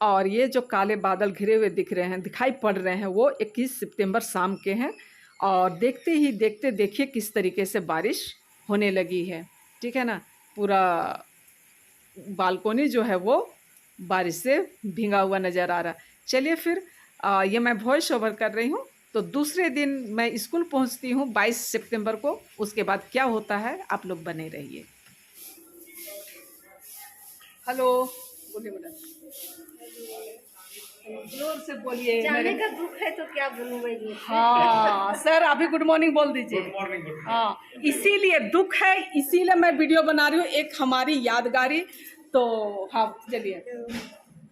और ये जो काले बादल घिरे हुए दिखाई पड़ रहे हैं वो 21 सितंबर शाम के हैं। और देखते ही देखते देखिए किस तरीके से बारिश होने लगी है। ठीक है ना, पूरा बालकोनी जो है वो बारिश से भींगा हुआ नज़र आ रहा। चलिए फिर ये मैं वॉइस ओवर कर रही हूँ। तो दूसरे दिन मैं स्कूल पहुँचती हूँ 22 सितंबर को। उसके बाद क्या होता है आप लोग बने रहिए। हेलो बोलिए मैडम, जोर से बोलिए। जाने का दुख है तो क्या बोलूं मैं। हाँ सर, अभी गुड मॉर्निंग बोल दीजिए। Good morning. हाँ, इसीलिए दुख है, इसीलिए मैं वीडियो बना रही हूँ एक हमारी यादगारी। तो हाँ चलिए,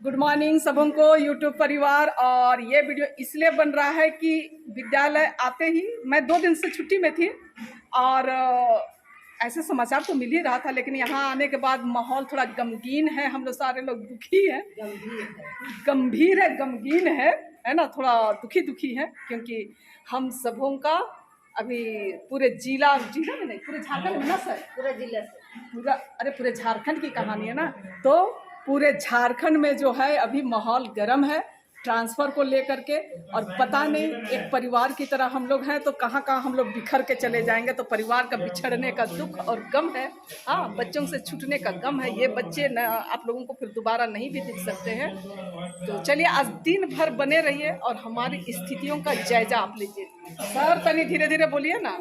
गुड मॉर्निंग सबको यूट्यूब परिवार। और ये वीडियो इसलिए बन रहा है कि विद्यालय आते ही मैं 2 दिन से छुट्टी में थी और ऐसे समाचार तो मिल ही रहा था, लेकिन यहाँ आने के बाद माहौल थोड़ा गमगीन है। हम लोग सारे लोग दुखी हैं, गंभीर है, गमगीन है ना, थोड़ा दुखी है, क्योंकि हम सबों का अभी पूरे जिला में नहीं, पूरे झारखंड में ना सर, पूरा जिला से पूरे झारखंड की कहानी है ना। तो पूरे झारखंड में जो है अभी माहौल गर्म है ट्रांसफ़र को लेकर के। और पता नहीं, एक परिवार की तरह हम लोग हैं तो कहाँ हम लोग बिखर के चले जाएंगे। तो परिवार का बिछड़ने का दुख और गम है। हाँ, बच्चों से छूटने का गम है। ये बच्चे न आप लोगों को फिर दोबारा नहीं भी दिख सकते हैं। तो चलिए आज दिन भर बने रहिए और हमारी स्थितियों का जायजा आप लीजिए। सर तनी धीरे धीरे बोलिए ना।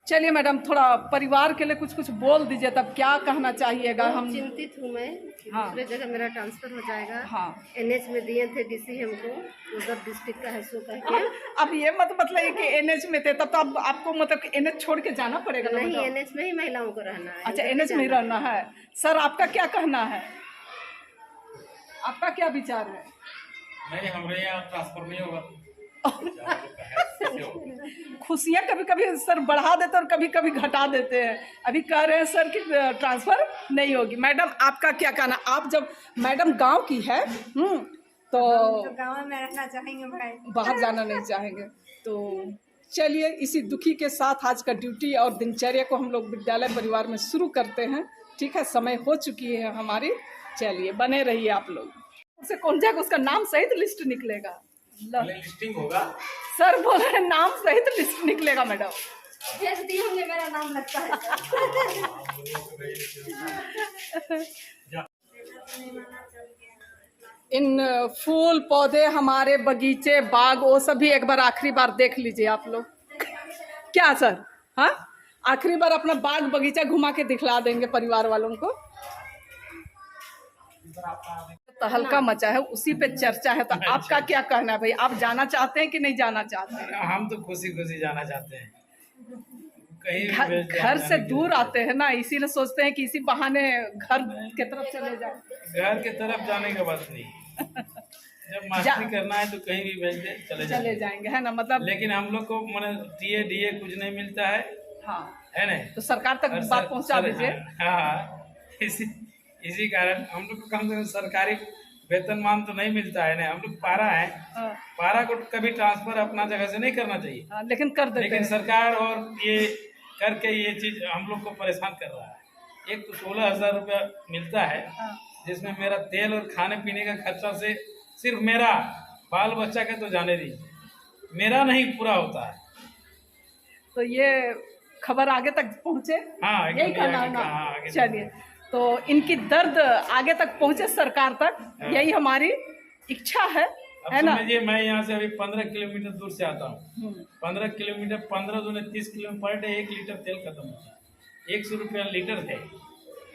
चलिए मैडम, थोड़ा परिवार के लिए कुछ बोल दीजिए, तब क्या कहना चाहिएगा। हम चिंतित हूँ मैं कि हाँ। दूसरे जगह मेरा ट्रांसफर हो जाएगा। हाँ। एनएच में दिए थे डीसी हमको, उधर डिस्ट्रिक्ट का है सो कह के। अब ये मत मतलब कि एनएच में थे, तब तो अब आपको मतलब एनएच छोड़ के जाना पड़ेगा ना? नहीं, एनएच में ही महिलाओं को रहना है। अच्छा, एनएच में ही रहना है। सर आपका क्या कहना है, आपका क्या विचार है? नहीं, हमारे यहाँ ट्रांसफर नहीं होगा। खुशियाँ कभी कभी सर बढ़ा देते और कभी कभी घटा देते हैं। अभी कह रहे हैं सर कि ट्रांसफ़र नहीं होगी। मैडम आपका क्या कहना? आप जब मैडम गांव की है तो गाँव में रहना चाहेंगे भाई, बाहर जाना नहीं चाहेंगे। तो चलिए इसी दुखी के साथ आज का ड्यूटी और दिनचर्या को हम लोग विद्यालय परिवार में शुरू करते हैं। ठीक है, समय हो चुकी है हमारी। चलिए बने रहिए आप लोग। उसे कौन जाएगा, उसका नाम सहित लिस्ट निकलेगा। लिस्टिंग होगा सर बोल रहे हैं नाम सहित लिस्ट निकलेगा। मैडम भेज दिए होंगे, मेरा नाम लगता है। इन फूल पौधे, हमारे बगीचे, बाग, वो सभी एक बार आखिरी बार देख लीजिए आप लोग। क्या सर? हाँ, आखिरी बार अपना बाग बगीचा घुमा के दिखला देंगे परिवार वालों को। तहलका मचा है, उसी पे चर्चा है। तो आपका क्या कहना है भाई, आप जाना चाहते हैं कि नहीं जाना चाहते हैं? हम तो खुशी जाना चाहते हैं। कहीं घर से दूर आते हैं ना, इसीलिए सोचते हैं कि इसी बहाने घर की तरफ चले जाए। घर की तरफ जाने का बात नहीं। जब मास्टरी करना है तो कहीं भी भेज दे चले जाएंगे, है ना, मतलब। लेकिन हम लोग को टीए कुछ नहीं मिलता है। हाँ, है ना, तो सरकार तक बात पहुंचा दीजिए। हाँ, इसी कारण हम लोग को कम से कम सरकारी वेतनमान तो नहीं मिलता है ना। हम लोग पारा है। पारा को कभी ट्रांसफर अपना जगह से नहीं करना चाहिए। लेकिन कर देते हैं। लेकिन सरकार और ये करके ये चीज हम लोग को परेशान कर रहा है। एक तो 16,000 रुपया मिलता है, जिसमें मेरा तेल और खाने पीने का खर्चा से सिर्फ मेरा बाल बच्चा के तो जाने दीजिए, मेरा नहीं पूरा होता है। तो ये खबर आगे तक पहुँचे, हाँ, यही कहना है ना। चलिए, तो इनकी दर्द आगे तक पहुँचे सरकार तक, यही हमारी इच्छा है ना। मैं यहाँ से अभी 15 किलोमीटर दूर से आता हूँ। 15 किलोमीटर 15 दूनी 30 किलोमीटर पर डे 1 लीटर तेल खत्म होता है। 100 रुपया लीटर है,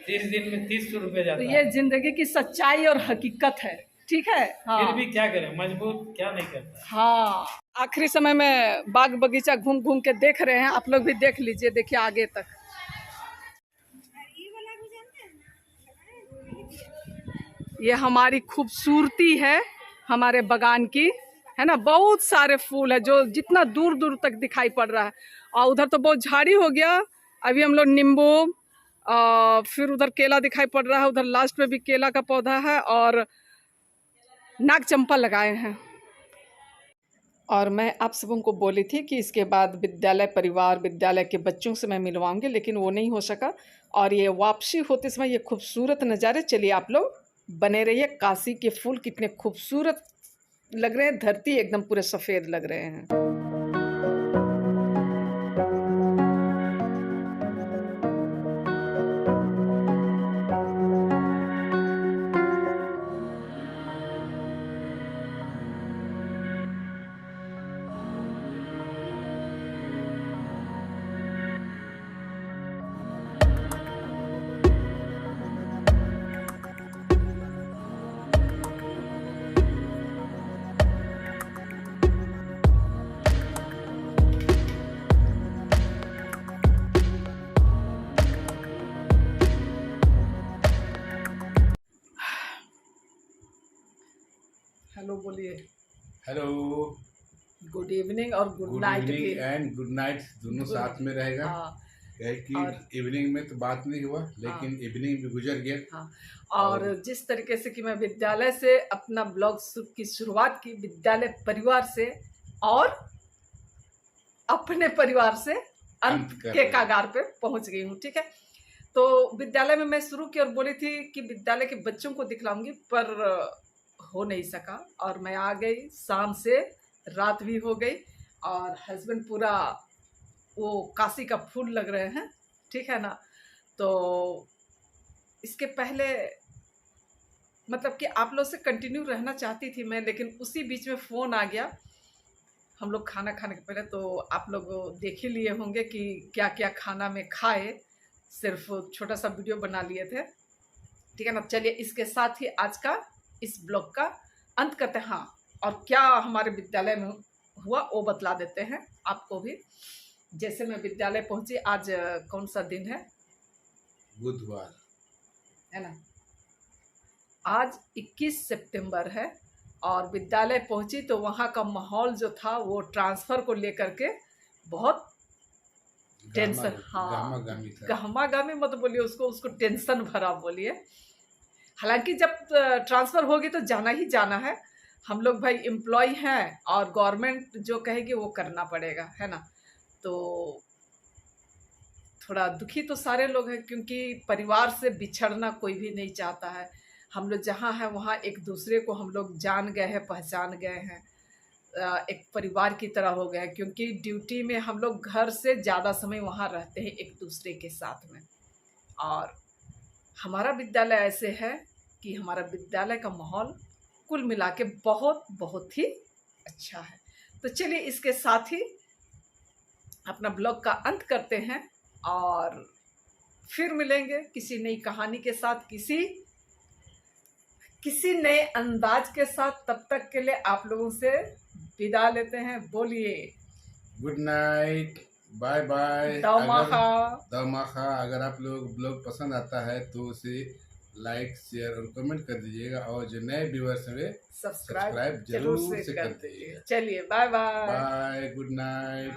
30 दिन में 300 रुपये जाता है। तो ये जिंदगी की सच्चाई और हकीकत है। ठीक है। हाँ। फिर भी क्या करें, मजबूर क्या नहीं करता। हाँ, आखिरी समय में बाग बगीचा घूम के देख रहे हैं, आप लोग भी देख लीजिए, देखिए आगे तक। ये हमारी खूबसूरती है हमारे बगान की, है ना। बहुत सारे फूल है जो जितना दूर दूर तक दिखाई पड़ रहा है। और उधर तो बहुत झाड़ी हो गया। अभी हम लोग नींबू, फिर उधर केला दिखाई पड़ रहा है, उधर लास्ट में भी केला का पौधा है और नाग चंपा लगाए हैं। और मैं आप सबों को बोली थी कि इसके बाद विद्यालय परिवार, विद्यालय के बच्चों से मैं मिलवाऊंगी, लेकिन वो नहीं हो सका। और ये वापसी होते समय ये खूबसूरत नज़ारे, चलिए आप लोग बने रहिए। काशी के फूल कितने खूबसूरत लग रहे हैं, धरती एकदम पूरे सफ़ेद लग रहे हैं। हेलो बोलिए। हेलो, गुड इवनिंग और गुड गुड नाइट भी। इवनिंग एंड गुड नाइट दोनों Good- साथ में रहेगा। हाँ है कि और- इवनिंग में तो बात नहीं हुआ, लेकिन इवनिंग भी गुजर गया। हाँ, और जिस तरीके से कि मैं विद्यालय से अपना ब्लॉग की शुरुआत की, विद्यालय परिवार से और अपने परिवार से अंत अंत कर के रहे। कागार पे पहुंच गई हूँ। ठीक है, तो विद्यालय में मैं शुरू की और बोली थी कि विद्यालय के बच्चों को दिखलाऊंगी, पर हो नहीं सका और मैं आ गई। शाम से रात भी हो गई और हस्बैंड पूरा वो काशी का फूल लग रहे हैं। ठीक है ना, तो इसके पहले मतलब कि आप लोग से कंटिन्यू रहना चाहती थी मैं, लेकिन उसी बीच में फ़ोन आ गया हम लोग खाना खाने के पहले। तो आप लोग देख ही लिए होंगे कि क्या क्या खाना में खाए, सिर्फ छोटा सा वीडियो बना लिए थे। ठीक है ना, चलिए इसके साथ ही आज का इस ब्लॉग का अंत करते हैं। हाँ, और क्या हमारे विद्यालय में हुआ वो बतला देते हैं आपको भी। जैसे मैं विद्यालय पहुंची, आज कौन सा दिन है? बुधवार है ना, आज 21 सितंबर है और विद्यालय पहुंची तो वहाँ का माहौल जो था वो ट्रांसफ़र को लेकर के बहुत टेंशन, हाँ, गामा-गामी था। गहमा-गहमी मत बोलिए उसको, उसको टेंशन भरा बोलिए। हालांकि जब ट्रांसफ़र होगी तो जाना ही जाना है। हम लोग भाई एम्प्लॉय हैं और गवर्नमेंट जो कहेगी वो करना पड़ेगा, है ना। तो थोड़ा दुखी तो सारे लोग हैं, क्योंकि परिवार से बिछड़ना कोई भी नहीं चाहता है। हम लोग जहाँ हैं वहाँ एक दूसरे को हम लोग जान गए हैं, पहचान गए हैं, एक परिवार की तरह हो गया है। क्योंकि ड्यूटी में हम लोग घर से ज़्यादा समय वहाँ रहते हैं एक दूसरे के साथ में। और हमारा विद्यालय ऐसे है कि हमारा विद्यालय का माहौल कुल मिला के बहुत बहुत ही अच्छा है। तो चलिए इसके साथ ही अपना ब्लॉग का अंत करते हैं और फिर मिलेंगे किसी नई कहानी के साथ, किसी नए अंदाज के साथ। तब तक के लिए आप लोगों से विदा लेते हैं। बोलिए गुड नाइट, बाय बाय। दमाहा। अगर आप लोग ब्लॉग पसंद आता है तो उसे लाइक, शेयर और कमेंट कर दीजिएगा, और जो नए व्यूअर्स हैं वे सब्सक्राइब जरूर से कर दीजिएगा। चलिए bye bye. Bye, good night.